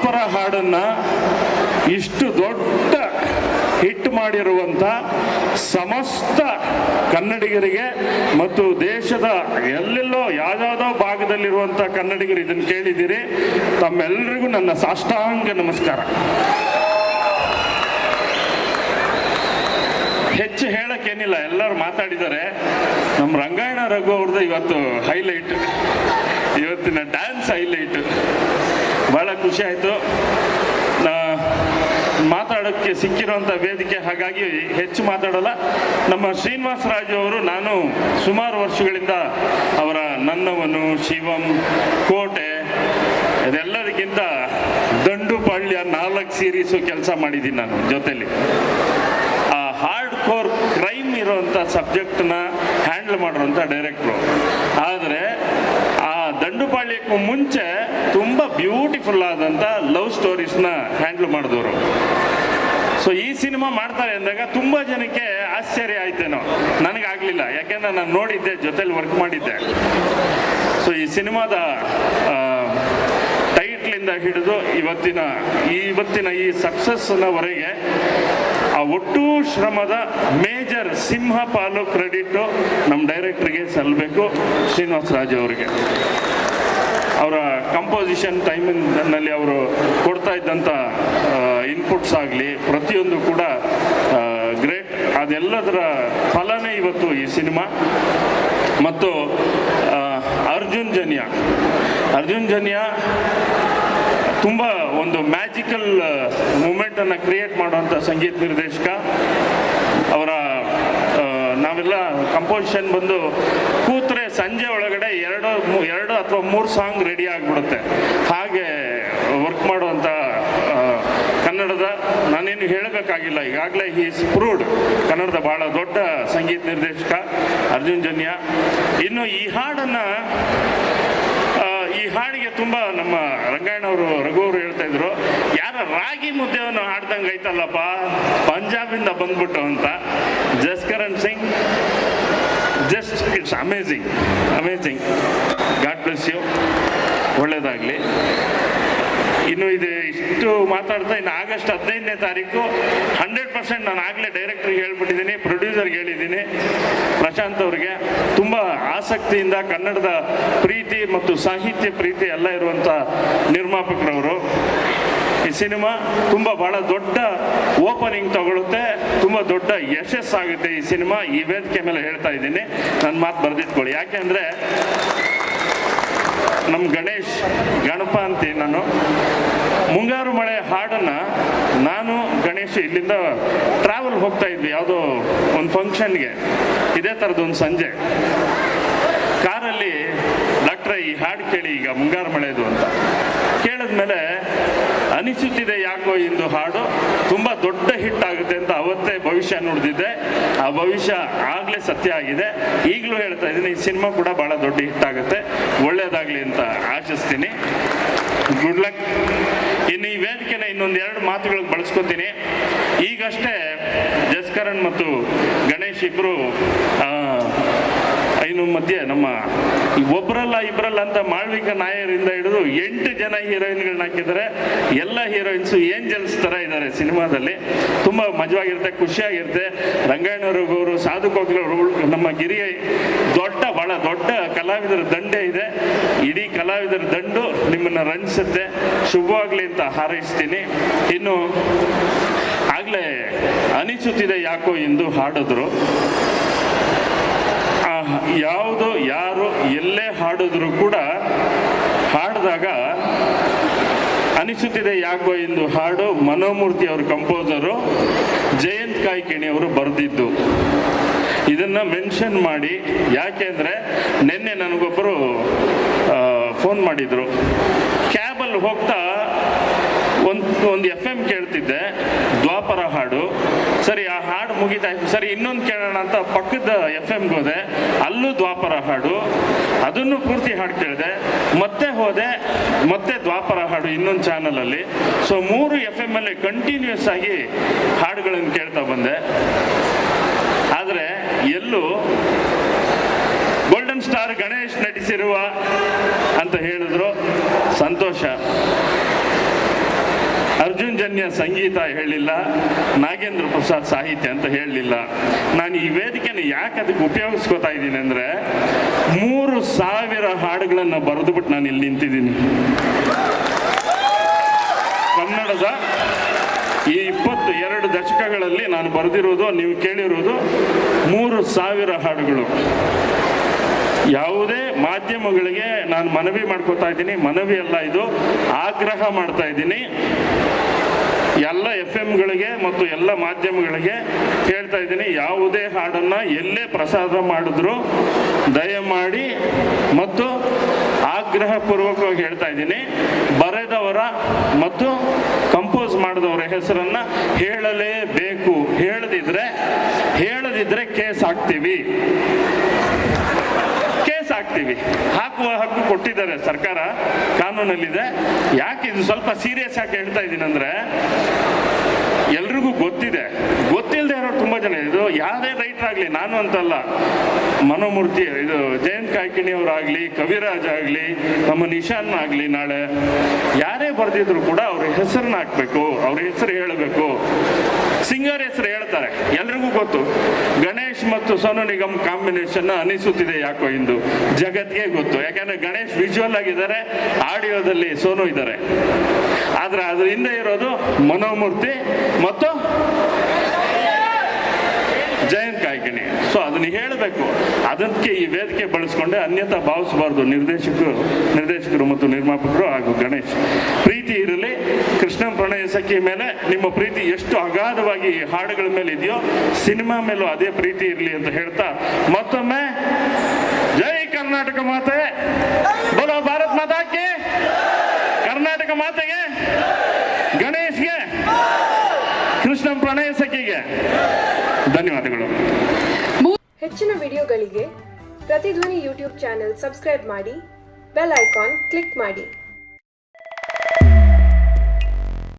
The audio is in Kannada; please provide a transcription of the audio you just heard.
ದ್ವಾಪರ ಹಾಡನ್ನು ಇಷ್ಟು ದೊಡ್ಡ ಹಿಟ್ ಮಾಡಿರುವಂಥ ಸಮಸ್ತ ಕನ್ನಡಿಗರಿಗೆ ಮತ್ತು ದೇಶದ ಎಲ್ಲೆಲ್ಲೋ ಯಾವುದಾವುದೋ ಭಾಗದಲ್ಲಿರುವಂಥ ಕನ್ನಡಿಗರು ಇದನ್ನು ಕೇಳಿದ್ದೀರಿ. ತಮ್ಮೆಲ್ಲರಿಗೂ ನನ್ನ ಸಾಷ್ಟಾಂಗ ನಮಸ್ಕಾರ. ಹೆಚ್ಚು ಹೇಳಕ್ಕೇನಿಲ್ಲ, ಎಲ್ಲರೂ ಮಾತಾಡಿದ್ದಾರೆ. ನಮ್ಮ ರಂಗಾಯಣ ರಘು ಅವ್ರದ್ದು ಇವತ್ತು ಹೈಲೈಟ್, ಇವತ್ತಿನ ಡ್ಯಾನ್ಸ್ ಹೈಲೈಟ್. ಭಾಳ ಖುಷಿ ಆಯಿತು ಮಾತಾಡೋಕ್ಕೆ ಸಿಕ್ಕಿರೋಂಥ ವೇದಿಕೆ, ಹಾಗಾಗಿ ಹೆಚ್ಚು ಮಾತಾಡಲ್ಲ. ನಮ್ಮ ಶ್ರೀನಿವಾಸ ರಾಜು ಅವರು, ನಾನು ಸುಮಾರು ವರ್ಷಗಳಿಂದ ಅವರ ನನ್ನವನು, ಶಿವಂ, ಕೋಟೆ ಇದೆಲ್ಲದಕ್ಕಿಂತ ದಂಡುಪಾಳ್ಯ 4 ಸೀರೀಸು ಕೆಲಸ ಮಾಡಿದ್ದೀನಿ ನಾನು ಜೊತೆಲಿ. ಆ ಹಾರ್ಡ್ ಕೋರ್ ಕ್ರೈಮ್ ಇರೋವಂಥ ಸಬ್ಜೆಕ್ಟ್ನ ಹ್ಯಾಂಡಲ್ ಮಾಡಿರೋಂಥ ಡೈರೆಕ್ಟ್ರು. ಆದರೆ ಆ ದಂಡುಪಾಳ್ಯಕ್ಕೂ ಮುಂಚೆ ತುಂಬ ಬ್ಯೂಟಿಫುಲ್ ಆದಂಥ ಲವ್ ಸ್ಟೋರೀಸ್ನ ಹ್ಯಾಂಡಲ್ ಮಾಡಿದವರು. ಸೊ ಈ ಸಿನಿಮಾ ಮಾಡ್ತಾರೆ ಅಂದಾಗ ತುಂಬ ಜನಕ್ಕೆ ಆಶ್ಚರ್ಯ ಆಯ್ತೇನೋ, ನನಗಾಗಲಿಲ್ಲ. ಯಾಕೆಂದರೆ ನಾನು ನೋಡಿದ್ದೆ, ಜೊತೆಲಿ ವರ್ಕ್ ಮಾಡಿದ್ದೆ. ಸೊ ಈ ಸಿನಿಮಾದ ಟೈಟ್ಲಿಂದ ಹಿಡಿದು ಇವತ್ತಿನ ಈ ಸಕ್ಸಸ್ನವರೆಗೆ ಆ ಒಟ್ಟು ಶ್ರಮದ ಮೇಜರ್ ಸಿಂಹ ಪಾಲು ಕ್ರೆಡಿಟು ನಮ್ಮ ಡೈರೆಕ್ಟ್ರಿಗೆ ಸಲ್ಲಬೇಕು, ಶ್ರೀನಿವಾಸ ರಾಜು ಅವರಿಗೆ. ಅವರ ಕಂಪೋಸಿಷನ್ ಟೈಮಿನಲ್ಲಿ ಅವರು ಕೊಡ್ತಾ ಇದ್ದಂಥ ಇನ್ಪುಟ್ಸ್ ಆಗಲಿ ಪ್ರತಿಯೊಂದು ಕೂಡ ಗ್ರೇಟ್. ಅದೆಲ್ಲದರ ಫಲನೇ ಇವತ್ತು ಈ ಸಿನಿಮಾ. ಮತ್ತು ಅರ್ಜುನ್ ಜನ್ಯ ತುಂಬ ಒಂದು ಮ್ಯಾಜಿಕಲ್ ಮೂಮೆಂಟನ್ನು ಕ್ರಿಯೇಟ್ ಮಾಡುವಂಥ ಸಂಗೀತ ನಿರ್ದೇಶಕ. ಅವರ ನಾವೆಲ್ಲ ಕಂಪೋಸಿಷನ್ ಬಂದು ಕೂತ್ರೆ ಸಂಜೆ ಒಳಗಡೆ ಎರಡು ಅಥವಾ 3 ಸಾಂಗ್ ರೆಡಿ ಆಗಿಬಿಡುತ್ತೆ. ಹಾಗೆ ವರ್ಕ್ ಮಾಡುವಂಥ ಕನ್ನಡದ, ನಾನೇನು ಹೇಳಬೇಕಾಗಿಲ್ಲ, ಈಗಾಗಲೇ ಈಸ್ ಪ್ರೂವ್ಡ್ ಕನ್ನಡದ ಭಾಳ ದೊಡ್ಡ ಸಂಗೀತ ನಿರ್ದೇಶಕ ಅರ್ಜುನ್ ಜನ್ಯ. ಇನ್ನು ಈ ಹಾಡಿಗೆ ತುಂಬ ನಮ್ಮ ರಂಗಾಯಣವರು ರಘು ಅವರು ಹೇಳ್ತಾ ಇದ್ರು, ಯಾರ ರಾಗಿ ಮುದ್ದೆಯನ್ನು ಹಾಡ್ದಂಗೆ ಐತಲ್ಲಪ್ಪ, ಪಂಜಾಬಿಂದ ಬಂದ್ಬಿಟ್ಟು ಅಂತ. Jaskaran Singh, just it's amazing. God bless you, ಒಳ್ಳೆಯದಾಗಲಿ. ಇನ್ನು ಇಷ್ಟು ಮಾತಾಡ್ತಾ, ಇನ್ನು ಆಗಸ್ಟ್ 15ನೇ ತಾರೀಕು 100% ನಾನು ಆಗಲೇ ಡೈರೆಕ್ಟ್ರಿಗೆ ಹೇಳ್ಬಿಟ್ಟಿದ್ದೀನಿ, ಪ್ರೊಡ್ಯೂಸರ್ಗೆ ಹೇಳಿದ್ದೀನಿ, ಪ್ರಶಾಂತ್ ಅವ್ರಿಗೆ. ತುಂಬ ಆಸಕ್ತಿಯಿಂದ ಕನ್ನಡದ ಪ್ರೀತಿ ಮತ್ತು ಸಾಹಿತ್ಯ ಪ್ರೀತಿ ಎಲ್ಲ ಇರುವಂಥ ನಿರ್ಮಾಪಕರವರು. ಈ ಸಿನಿಮಾ ತುಂಬ ಭಾಳ ದೊಡ್ಡ ಓಪನಿಂಗ್ ತಗೊಳುತ್ತೆ, ತುಂಬ ದೊಡ್ಡ ಯಶಸ್ಸಾಗುತ್ತೆ ಈ ಸಿನಿಮಾ. ಈ ವೇದಿಕೆ ಮೇಲೆ ಹೇಳ್ತಾ ಇದ್ದೀನಿ, ನನ್ನ ಮಾತು ಬರೆದಿಟ್ಕೊಳ್ಳಿ. ಯಾಕೆಂದರೆ ನಮ್ಮ ಗಣಪ ಅಂತೀನಿ ನಾನು. ಮುಂಗಾರು ಮಳೆ ಹಾಡನ್ನು ನಾನು ಗಣೇಶ್ ಇಲ್ಲಿಂದ ಟ್ರಾವೆಲ್ ಹೋಗ್ತಾ ಇದ್ವಿ ಯಾವುದೋ ಒಂದು ಫಂಕ್ಷನ್ಗೆ, ಇದೇ ಥರದೊಂದು ಸಂಜೆ ಕಾರಲ್ಲಿ, ಡಾಕ್ಟ್ರೆ ಈ ಹಾಡು ಕೇಳಿ ಈಗ ಮುಂಗಾರು ಮಳೆದು ಅಂತ ಕೇಳಿದ್ಮೇಲೆ ಅನಿಸುತ್ತಿದೆ ಯಾಕೋ ಇಂದು ಹಾಡು ತುಂಬ ದೊಡ್ಡ ಹಿಟ್ ಆಗುತ್ತೆ ಅಂತ ಅವತ್ತೇ ಭವಿಷ್ಯ ನುಡಿದಿದ್ದೆ. ಆ ಭವಿಷ್ಯ ಆಗಲೇ ಸತ್ಯ ಆಗಿದೆ. ಈಗಲೂ ಹೇಳ್ತಾ ಇದ್ದೀನಿ, ಈ ಸಿನಿಮಾ ಕೂಡ ಭಾಳ ದೊಡ್ಡ ಹಿಟ್ ಆಗುತ್ತೆ, ಒಳ್ಳೆಯದಾಗಲಿ ಅಂತ ಆಶಿಸ್ತೀನಿ. Good luck. ಇನ್ನು ಈ ವೇದಿಕೆನ ಇನ್ನೊಂದು 2 ಮಾತುಗಳಿಗೆ ಬಳಸ್ಕೊತೀನಿ. ಈಗಷ್ಟೇ ಜಸ್ಕರಣ್ ಮತ್ತು ಗಣೇಶ್ ಇಬ್ಬರು ಇನ್ನು ಮಧ್ಯೆ ನಮ್ಮ ಒಬ್ಬರಲ್ಲ ಇಬ್ಬರಲ್ಲ ಅಂತ ಮಾಳ್ವಿಕಾ ನಾಯರಿಂದ ಹಿಡಿದು 8 ಜನ ಹೀರೋಯಿನ್ಗಳನ್ನ ಹಾಕಿದ್ದಾರೆ. ಎಲ್ಲ ಹೀರೋಯಿನ್ಸು ಏಂಜಲ್ಸ್ ಥರ ಇದ್ದಾರೆ ಸಿನಿಮಾದಲ್ಲಿ. ತುಂಬ ಮಜವಾಗಿರುತ್ತೆ, ಖುಷಿಯಾಗಿರುತ್ತೆ. ರಂಗಾಯಣವ್ರಿಗವರು, ಸಾಧು ಕೋಕಿಲವರು, ನಮ್ಮ ಗಿರಿಯ ಭಾಳ ದೊಡ್ಡ ಕಲಾವಿದರ ದಂಡೆ ಇದೆ. ಇಡೀ ಕಲಾವಿದರ ದಂಡು ನಿಮ್ಮನ್ನು ರಂಜಿಸುತ್ತೆ. ಶುಭವಾಗಲಿ ಅಂತ ಹಾರೈಸ್ತೀನಿ. ಇನ್ನು ಆಗಲೇ ಅನಿಸುತ್ತಿದೆ ಯಾಕೋ ಎಂದು ಹಾಡಿದ್ರು. ಯಾರು ಎಲ್ಲೇ ಹಾಡಿದ್ರು ಕೂಡ ಹಾಡಿದಾಗ ಅನಿಸುತ್ತಿದೆ ಯಾಕೋ ಎಂದು ಹಾಡು ಮನೋಮೂರ್ತಿ ಅವರು ಕಂಪೋಸರು, ಜಯಂತ್ ಕಾಯ್ಕಿಣಿ ಅವರು ಬರೆದಿದ್ದು. ಇದನ್ನು ಮೆನ್ಷನ್ ಮಾಡಿ, ಯಾಕೆಂದರೆ ನಿನ್ನೆ ನನಗೊಬ್ಬರು ಫೋನ್ ಮಾಡಿದರು. ಕ್ಯಾಬಲ್ಲಿ ಹೋಗ್ತಾ ಒಂದು FM ಕೇಳ್ತಿದ್ದೆ, ದ್ವಾಪರ ಹಾಡು. ಸರಿ, ಆ ಹಾಡು ಮುಗಿತಾಯ್ತು, ಸರಿ ಇನ್ನೊಂದು ಕೇಳೋಣ ಅಂತ ಪಕ್ಕದ FMಗೆ ಹೋದೆ, ಅಲ್ಲೂ ದ್ವಾಪರ ಹಾಡು, ಅದನ್ನು ಪೂರ್ತಿ ಹಾಡು ಕೇಳಿದೆ. ಮತ್ತೆ ಹೋದೆ, ಮತ್ತೆ ದ್ವಾಪರ ಹಾಡು ಇನ್ನೊಂದು ಚಾನಲಲ್ಲಿ. ಸೊ 3 FM ಅಲ್ಲಿ ಕಂಟಿನ್ಯೂಸ್ ಆಗಿ ಹಾಡುಗಳನ್ನು ಕೇಳ್ತಾ ಬಂದೆ. ಆದರೆ ಎಲ್ಲೂ ಗೋಲ್ಡನ್ ಸ್ಟಾರ್ ಗಣೇಶ್ ನಟಿಸಿರುವ ಅಂತ ಹೇಳಿದ್ರು. ಸಂತೋಷ. ಅರ್ಜುನ್ಜನ್ಯ ಸಂಗೀತ ಹೇಳಿಲ್ಲ, ನಾಗೇಂದ್ರ ಪ್ರಸಾದ್ ಸಾಹಿತ್ಯ ಅಂತ ಹೇಳಲಿಲ್ಲ. ನಾನು ಈ ವೇದಿಕೆನ ಯಾಕೆ ಅದಕ್ಕೆ ಉಪಯೋಗಿಸ್ಕೋತಾ ಇದ್ದೀನಿ ಅಂದರೆ 3,000 ಹಾಡುಗಳನ್ನು ಬರೆದುಬಿಟ್ಟು ನಾನು ಇಲ್ಲಿ ನಿಂತಿದ್ದೀನಿ. ಕನ್ನಡದ ಈ 22 ದಶಕಗಳಲ್ಲಿ ನಾನು ಬರೆದಿರೋದು, ನೀವು ಕೇಳಿರೋದು 3,000 ಹಾಡುಗಳು. ಯಾವುದೇ ಮಾಧ್ಯಮಗಳಿಗೆ ನಾನು ಮನವಿ ಮಾಡ್ಕೋತಾ ಇದ್ದೀನಿ, ಮನವಿ ಅಲ್ಲ ಇದು, ಆಗ್ರಹ ಮಾಡ್ತಾ ಇದ್ದೀನಿ. ಎಲ್ಲ FM-ಗಳಿಗೆ ಮತ್ತು ಎಲ್ಲ ಮಾಧ್ಯಮಗಳಿಗೆ ಹೇಳ್ತಾ ಇದ್ದೀನಿ, ಯಾವುದೇ ಹಾಡನ್ನು ಎಲ್ಲೇ ಪ್ರಸಾರ ಮಾಡಿದ್ರು ದಯಮಾಡಿ ಮತ್ತು ಆಗ್ರಹಪೂರ್ವಕವಾಗಿ ಹೇಳ್ತಾ ಇದ್ದೀನಿ, ಬರೆದವರ ಮತ್ತು ಕಂಪೋಸ್ ಮಾಡಿದವರ ಹೆಸರನ್ನು ಹೇಳಲೇಬೇಕು. ಹೇಳದಿದ್ರೆ ಕೇಸ್ ಹಾಕ್ತೀವಿ. ಹಾಕುವ ಹಕ್ಕು ಕೊಟ್ಟಿದ್ದಾರೆ ಸರ್ಕಾರ, ಕಾನೂನಲ್ಲಿದೆ. ಯಾಕೆ ಇದು ಸ್ವಲ್ಪ ಸೀರಿಯಸ್ ಆಗಿ ಹೇಳ್ತಾ ಇದ್ದೀನಿ ಅಂದರೆ, ಎಲ್ರಿಗೂ ಗೊತ್ತಿಲ್ಲದೆ ಇರೋ ತುಂಬ ಜನ, ಇದು ಯಾವುದೇ ರೈಟರ್ ಆಗಲಿ, ನಾನು ಅಂತಲ್ಲ, ಮನೋಮೂರ್ತಿ ಇದು ಜಯಂತ್ ಕಾಯ್ಕಿಣಿ ಅವರಾಗಲಿ, ಕವಿರಾಜ್ ಆಗಲಿ, ನಮ್ಮ ನಿಶಾನ್ ಆಗಲಿ, ನಾಳೆ ಯಾರೇ ಬರೆದಿದ್ರು ಕೂಡ ಅವ್ರ ಹೆಸರನ್ನ ಹಾಕಬೇಕು, ಅವ್ರ ಹೆಸರು ಹೇಳಬೇಕು. ಸಿಂಗರ್ ಹೆಸರು ಹೇಳ್ತಾರೆ, ಎಲ್ರಿಗೂ ಗೊತ್ತು. ಗಣೇಶ್ ಮತ್ತು ಸೋನು ನಿಗಮ್ ಕಾಂಬಿನೇಷನ್ ಅನಿಸುತ್ತಿದೆ ಯಾಕೋ ಇಂದು ಜಗತ್ತಿಗೆ ಗೊತ್ತು. ಯಾಕಂದ್ರೆ ಗಣೇಶ್ ವಿಜುವಲ್ ಆಗಿದ್ದಾರೆ, ಆಡಿಯೋದಲ್ಲಿ ಸೋನು ಇದ್ದಾರೆ. ಆದ್ರೆ ಅದ್ರ ಹಿಂದೆ ಇರೋದು ಮನೋಮೂರ್ತಿ ಮತ್ತು ಜಯಂತ್ ಕಾಯ್ಕಿಣಿ. ಸೊ ಅದನ್ನ ಹೇಳಬೇಕು. ಅದಕ್ಕೆ ಈ ವೇದಿಕೆ ಬಳಸ್ಕೊಂಡೆ, ಅನ್ಯತಾ ಭಾವಿಸಬಾರ್ದು ನಿರ್ದೇಶಕರು ಮತ್ತು ನಿರ್ಮಾಪಕರು ಹಾಗೂ ಗಣೇಶ್. ಪ್ರೀತಿ ಇರಲಿ. ಕೃಷ್ಣ ಪ್ರಣಯ ಸಖಿ ಮೇಲೆ ನಿಮ್ಮ ಪ್ರೀತಿ ಎಷ್ಟು ಅಗಾಧವಾಗಿ ಈ ಹಾಡುಗಳ ಮೇಲೆ ಇದೆಯೋ, ಸಿನಿಮಾ ಮೇಲೂ ಅದೇ ಪ್ರೀತಿ ಇರಲಿ ಅಂತ ಹೇಳ್ತಾ ಮತ್ತೊಮ್ಮೆ ಜೈ ಕರ್ನಾಟಕ ಮಾತೆ, ಬೋಲೋ ಭಾರತ್ ಮಾತಾಕ್ಕೆ, ಕರ್ನಾಟಕ ಮಾತೆಗೆ, ಗಣೇಶ್ಗೆ, ಕೃಷ್ಣ ಪ್ರಣಯ ಸಖಿಗೆ ಧನ್ಯವಾದಗಳು. ಹೆಚ್ಚಿನ ವಿಡಿಯೋಗಳಿಗೆ ಪ್ರತಿಧ್ವನಿ ಯೂಟ್ಯೂಬ್ ಚಾನೆಲ್ ಸಬ್ಸ್ಕ್ರೈಬ್ ಮಾಡಿ, ಬೆಲ್ ಐಕಾನ್ ಕ್ಲಿಕ್ ಮಾಡಿ.